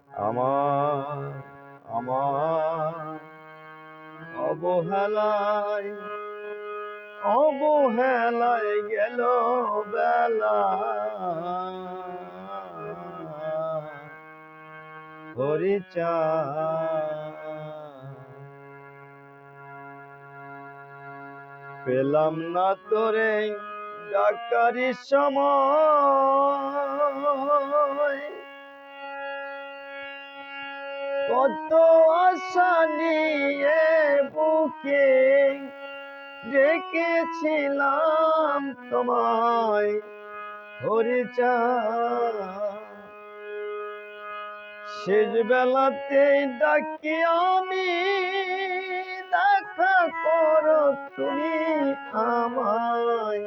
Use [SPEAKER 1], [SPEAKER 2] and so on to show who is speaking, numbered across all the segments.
[SPEAKER 1] আমার আমার অবহেলায় অবহেলায় গেল বেলা হরিচাঁদ পেলাম না তোরে ডাকারি সময় কত আশা নিয়ে বুকে ডেকেছিলাম তোমায় হরিচাঁদ শেষ বেলাতে ডাকি আমি দেখা করো তুমি আমায়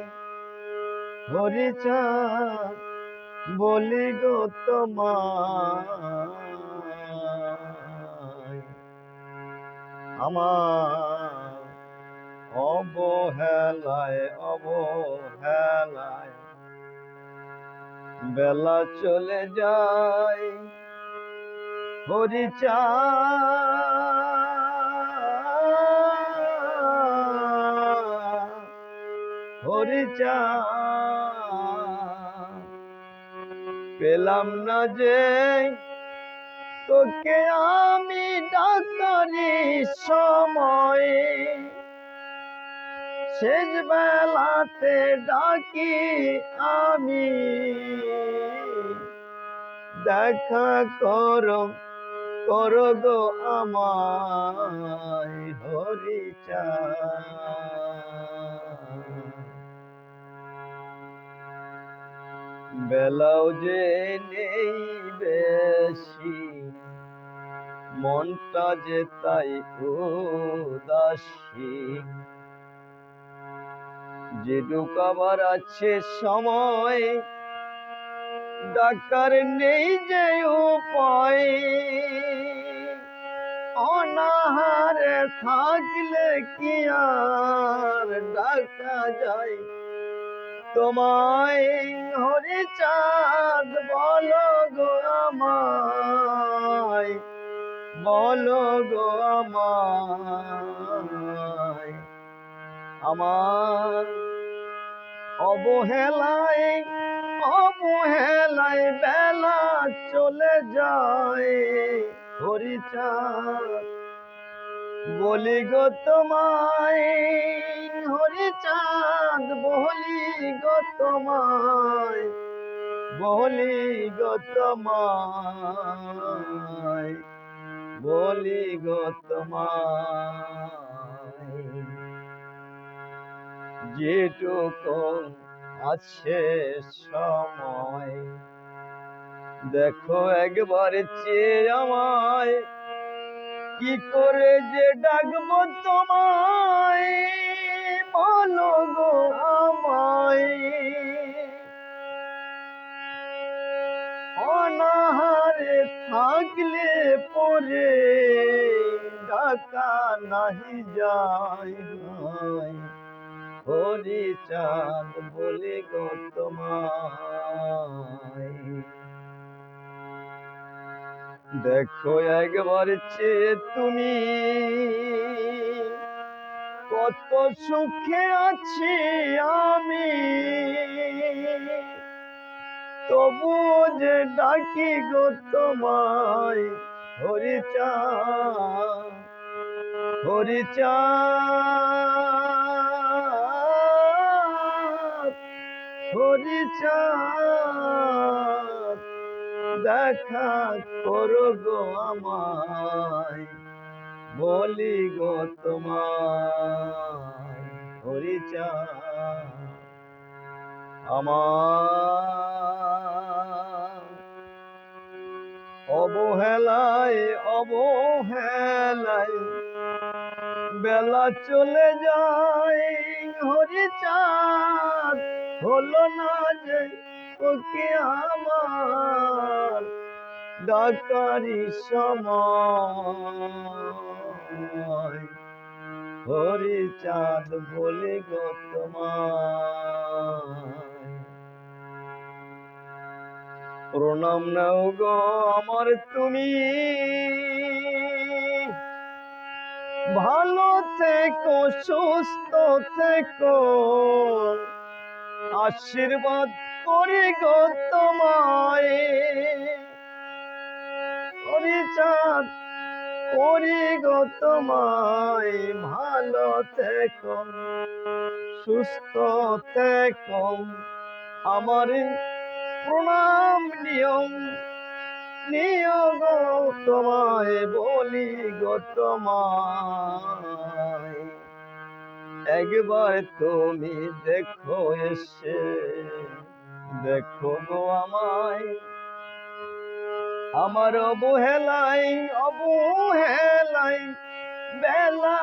[SPEAKER 1] হরিচাঁদ বলি গো তোমায় আমার অবহেলায় অবহেলায় বেলা চলে যায় হরিচাঁদ হরিচাঁদ পেলাম না যে তোকে আমি ডাকারি সময় শেষ বেলাতে ডাকি আমি দেখা করো করো গো আমায় হরিচাঁদ বেলাও যে নেই বেশি মনটা যে তাই উদাসী যে ঢুকাবার আছে সময় ডাকার নেই যে উপায় অনাহারে থাকলে কি আর ডাকা যায় তোমায় হরিচাঁদ বলো গো আমায় বলো গো আমায় আমার অবহেলায় অবহেলায় বেলা চলে যায় হরিচাঁদ বলি গো তোমায় হরিচাঁদ বলি গো তোমায় বলি গো তোমায় বলি গো তোমায় যেটুকু আছে সময় দেখো একবার চেয়ে আমায় কি করে যে ডাকবো তোমায় বলো গো আমায় অনাহারে থাকলে পরে ডাকা নাহি যায় হরিচাঁদ বলি গো তোমায় দেখো একবার চেয়ে তুমি কত সুখে আছি আমি তবু যে ডাকি গো তোমায় হরিচাঁদ হরিচাঁদ হরিচাঁদ দেখা করো গো আমায় বলি গো তোমায় হরিচাঁদ আমার অবহেলায় অবহেলায় বেলা চলে যায় হরিচাঁদ হলো না যে তোকে আমার ডাকারি সময় হরিচাঁদ বলে গো তোমায় প্রণাম নাও গো আমার তুমি, ভালো থেকো সুস্থ থেকো, আশীর্বাদ করি গো তোমায়, পরিচার করি গো তোমায়, ভালো থেকো সুস্থ থেকো। আমার প্রণাম নিও গো তোমায়, বলি গো তোমায়, একবার তুমি দেখো এসে, দেখো গো আমায়, আমার অবহেলাই বেলা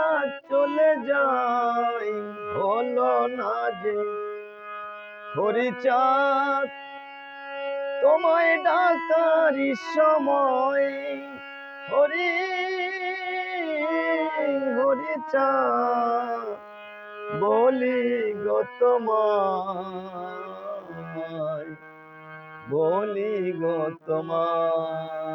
[SPEAKER 1] চলে যায়, হলো না যে হরিচাঁদ তোমায় ডাকারি সময়, হরিচাঁদ বলি গো তোমায়, বলি গো তোমায়।